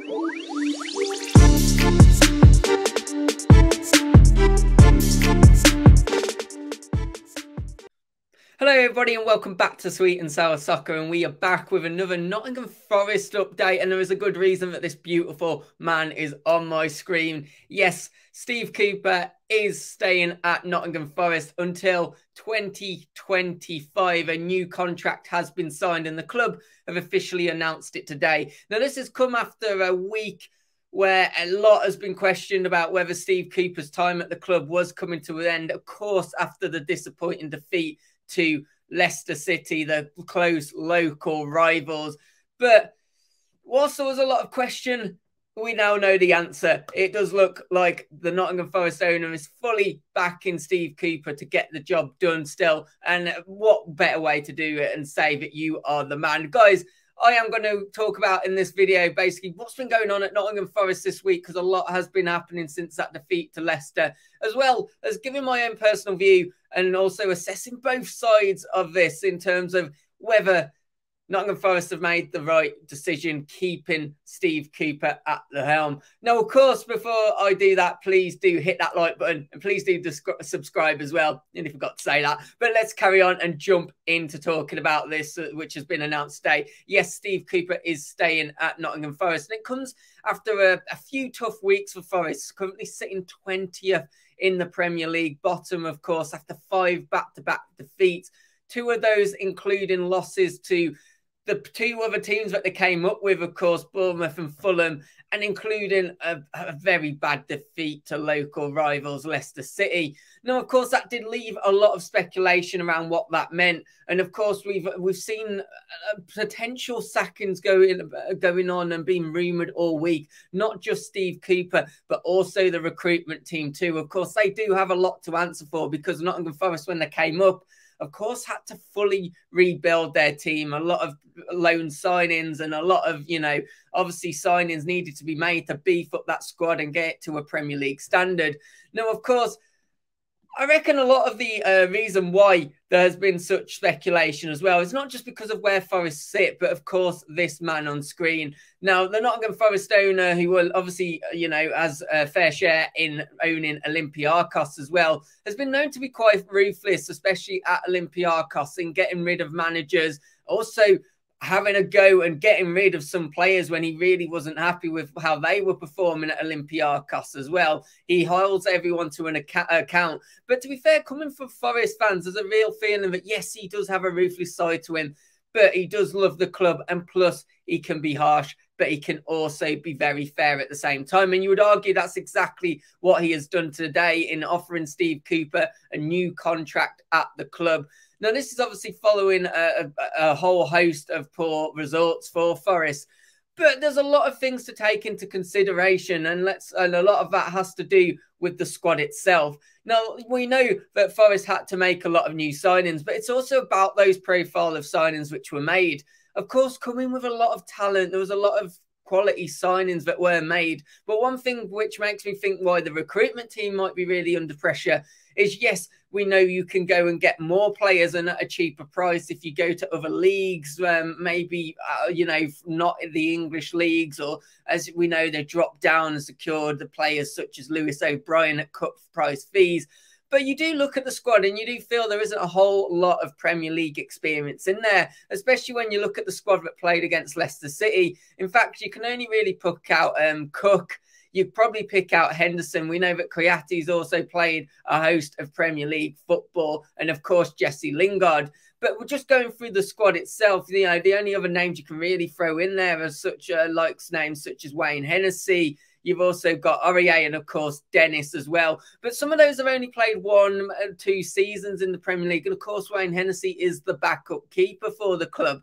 Hello everybody and welcome back to Sweet and Sour Soccer, and we are back with another Nottingham Forest update, and there is a good reason that this beautiful man is on my screen. Yes, Steve Cooper is staying at Nottingham Forest until 2025. A new contract has been signed and the club have officially announced it today. Now this has come after a week where a lot has been questioned about whether Steve Cooper's time at the club was coming to an end, of course, after the disappointing defeat to Leicester City, the close local rivals. But whilst there was a lot of question, we now know the answer. It does look like the Nottingham Forest owner is fully backing Steve Cooper to get the job done still. And what better way to do it and say that you are the man. Guys, I am going to talk about in this video basically what's been going on at Nottingham Forest this week, because a lot has been happening since that defeat to Leicester, as well as giving my own personal view and also assessing both sides of this in terms of whether Nottingham Forest have made the right decision keeping Steve Cooper at the helm. Now, of course, before I do that, please do hit that like button and please do subscribe as well. And I forgot to say that. But let's carry on and jump into talking about this, which has been announced today. Yes, Steve Cooper is staying at Nottingham Forest. And it comes after a few tough weeks for Forest, currently sitting 20th in the Premier League. Bottom, of course, after 5 back-to-back defeats. 2 of those including losses to the 2 other teams that they came up with, of course, Bournemouth and Fulham, and including a very bad defeat to local rivals Leicester City. Now, of course, that did leave a lot of speculation around what that meant. And, of course, we've seen potential sackings going on and being rumoured all week. Not just Steve Cooper, but also the recruitment team too. Of course, they do have a lot to answer for, because Nottingham Forest, when they came up, of course, had to fully rebuild their team. A lot of loan signings and a lot of, obviously signings needed to be made to beef up that squad and get it to a Premier League standard. Now, of course, I reckon a lot of the reason why there has been such speculation as well is not just because of where Forest sit, but of course this man on screen. Now, the Nottingham Forest owner, who will obviously, has a fair share in owning Olympiacos as well, has been known to be quite ruthless, especially at Olympiacos, in getting rid of managers, also having a go and getting rid of some players when he really wasn't happy with how they were performing at Olympiacos as well. He holds everyone to an account. But to be fair, coming from Forest fans, there's a real feeling that, yes, he does have a ruthless side to him, but he does love the club, and plus he can be harsh, but he can also be very fair at the same time. And you would argue that's exactly what he has done today in offering Steve Cooper a new contract at the club. Now, this is obviously following a whole host of poor results for Forest, but there's a lot of things to take into consideration, and a lot of that has to do with the squad itself. Now, we know that Forest had to make a lot of new signings, but it's also about those profile of signings which were made. Of course, coming with a lot of talent, there was a lot of quality signings that were made. But one thing which makes me think why the recruitment team might be really under pressure is, yes, we know you can go and get more players and at a cheaper price if you go to other leagues, maybe, not in the English leagues, or as we know, they dropped down and secured the players such as Lewis O'Brien at cut price fees. But you do look at the squad and you do feel there isn't a whole lot of Premier League experience in there, especially when you look at the squad that played against Leicester City. In fact, you can only really pick out Cook. You'd probably pick out Henderson. We know that Kouyate's also played a host of Premier League football, and of course, Jesse Lingard. But we're just going through the squad itself. The only other names you can really throw in there are such names such as Wayne Hennessy. You've also got Aurier and, of course, Dennis as well. But some of those have only played 1 and 2 seasons in the Premier League. And, of course, Wayne Hennessy is the backup keeper for the club.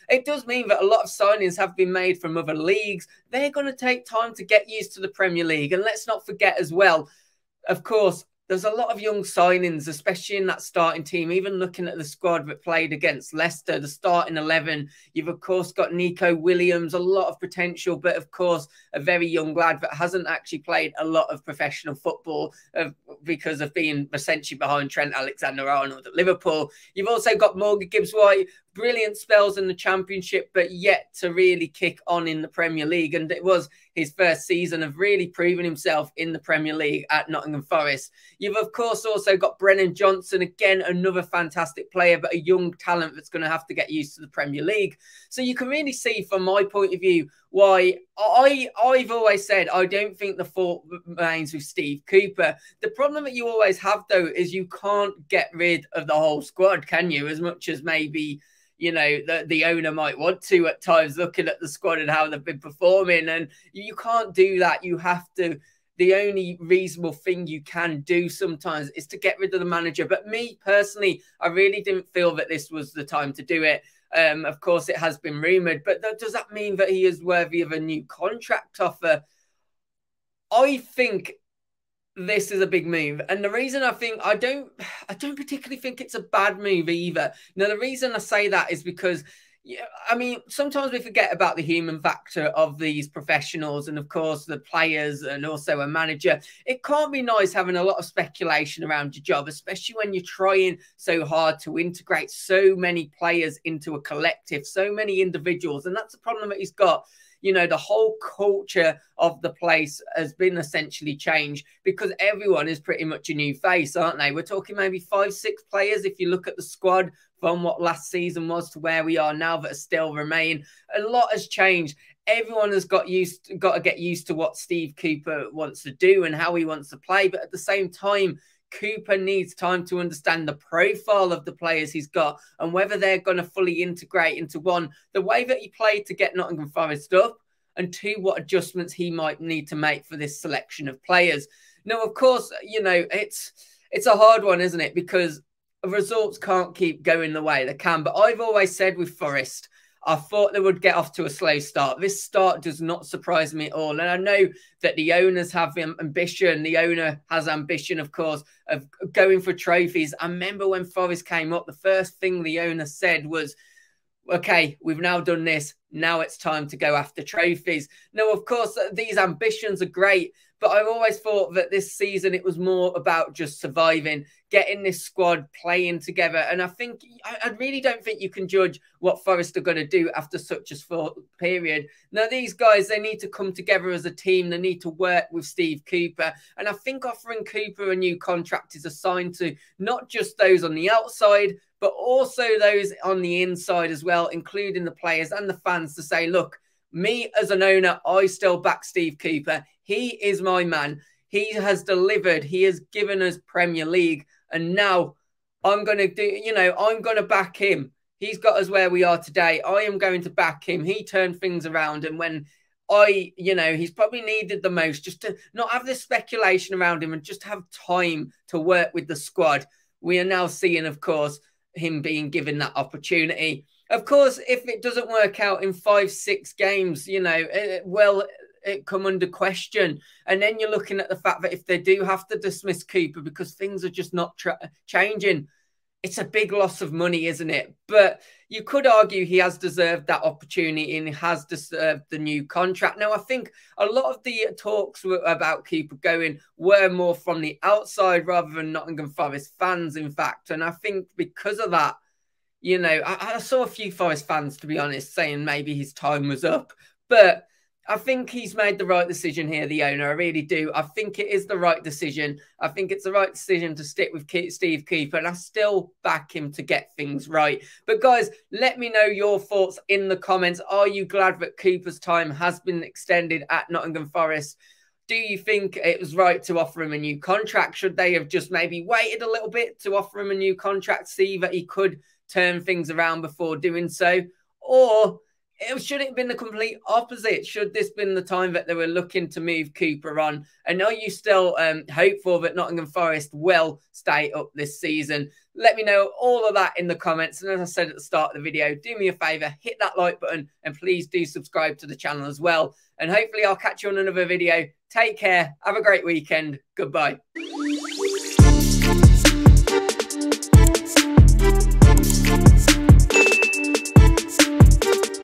It does mean that a lot of signings have been made from other leagues. They're going to take time to get used to the Premier League. And let's not forget as well, of course, there's a lot of young signings, especially in that starting team. Even looking at the squad that played against Leicester, the starting 11, you've, of course, got Nico Williams, a lot of potential, but, of course, a very young lad that hasn't actually played a lot of professional football because of being essentially behind Trent Alexander-Arnold at Liverpool. You've also got Morgan Gibbs-White, brilliant spells in the Championship, but yet to really kick on in the Premier League. And it was his first season of really proving himself in the Premier League at Nottingham Forest. You've, of course, also got Brennan Johnson, again, another fantastic player, but a young talent that's going to have to get used to the Premier League. So you can really see, from my point of view, why I've always said I don't think the fault remains with Steve Cooper. The problem that you always have, though, is you can't get rid of the whole squad, can you? As much as maybe, you know, the owner might want to at times, looking at the squad and how they've been performing. And you can't do that. You have to. The only reasonable thing you can do sometimes is to get rid of the manager. But me personally, I really didn't feel that this was the time to do it. Of course, it has been rumoured, but does that mean that he is worthy of a new contract offer? I think this is a big move. And the reason I don't particularly think it's a bad move either. Now, the reason I say that is because, yeah, I mean, sometimes we forget about the human factor of these professionals and, of course, the players and also a manager. It can't be nice having a lot of speculation around your job, especially when you're trying so hard to integrate so many players into a collective, so many individuals. And that's the problem that he's got. You know, the whole culture of the place has been essentially changed because everyone is pretty much a new face, aren't they? We're talking maybe 5, 6 players if you look at the squad from what last season was to where we are now that still remain. A lot has changed. Everyone has got to get used to what Steve Cooper wants to do and how he wants to play. But at the same time, Cooper needs time to understand the profile of the players he's got and whether they're going to fully integrate into, one, the way that he played to get Nottingham Forest up, and 2, what adjustments he might need to make for this selection of players. Now, of course, you know, it's a hard one, isn't it? Because results can't keep going the way they can. But I've always said with Forest, I thought they would get off to a slow start. This start does not surprise me at all. And I know that the owners have ambition. The owner has ambition, of course, of going for trophies. I remember when Forest came up, the first thing the owner said was, okay, we've now done this. Now it's time to go after trophies. Now, of course, these ambitions are great, but I've always thought that this season it was more about just surviving, getting this squad playing together. And I think I really don't think you can judge what Forest are going to do after such a short period. Now, these guys, they need to come together as a team. They need to work with Steve Cooper. And I think offering Cooper a new contract is a sign to not just those on the outside, but also those on the inside as well, including the players and the fans, to say, look, me as an owner, I still back Steve Cooper. He is my man. He has delivered. He has given us Premier League. And now I'm going to do, you know, I'm going to back him. He's got us where we are today. I am going to back him. He turned things around. And when he's probably needed the most, just to not have this speculation around him and just have time to work with the squad. We are now seeing, of course, him being given that opportunity. Of course, if it doesn't work out in 5, 6 games, you know, it come under question. And then you're looking at the fact that if they do have to dismiss Cooper because things are just not changing, it's a big loss of money, isn't it? But you could argue he has deserved that opportunity and has deserved the new contract. Now, I think a lot of the talks about Cooper going were more from the outside rather than Nottingham Forest fans, in fact. And I think because of that, you know, I saw a few Forest fans, to be honest, saying maybe his time was up. But I think he's made the right decision here, the owner. I really do. I think it is the right decision. I think it's the right decision to stick with Steve Cooper, and I still back him to get things right. But guys, let me know your thoughts in the comments. Are you glad that Cooper's time has been extended at Nottingham Forest? Do you think it was right to offer him a new contract? Should they have just maybe waited a little bit to offer him a new contract, see that he could turn things around before doing so? Or should it have been the complete opposite? Should this been the time that they were looking to move Cooper on? And are you still hopeful that Nottingham Forest will stay up this season? Let me know all of that in the comments. And as I said at the start of the video, do me a favour, hit that like button and please do subscribe to the channel as well. And hopefully I'll catch you on another video. Take care. Have a great weekend. Goodbye.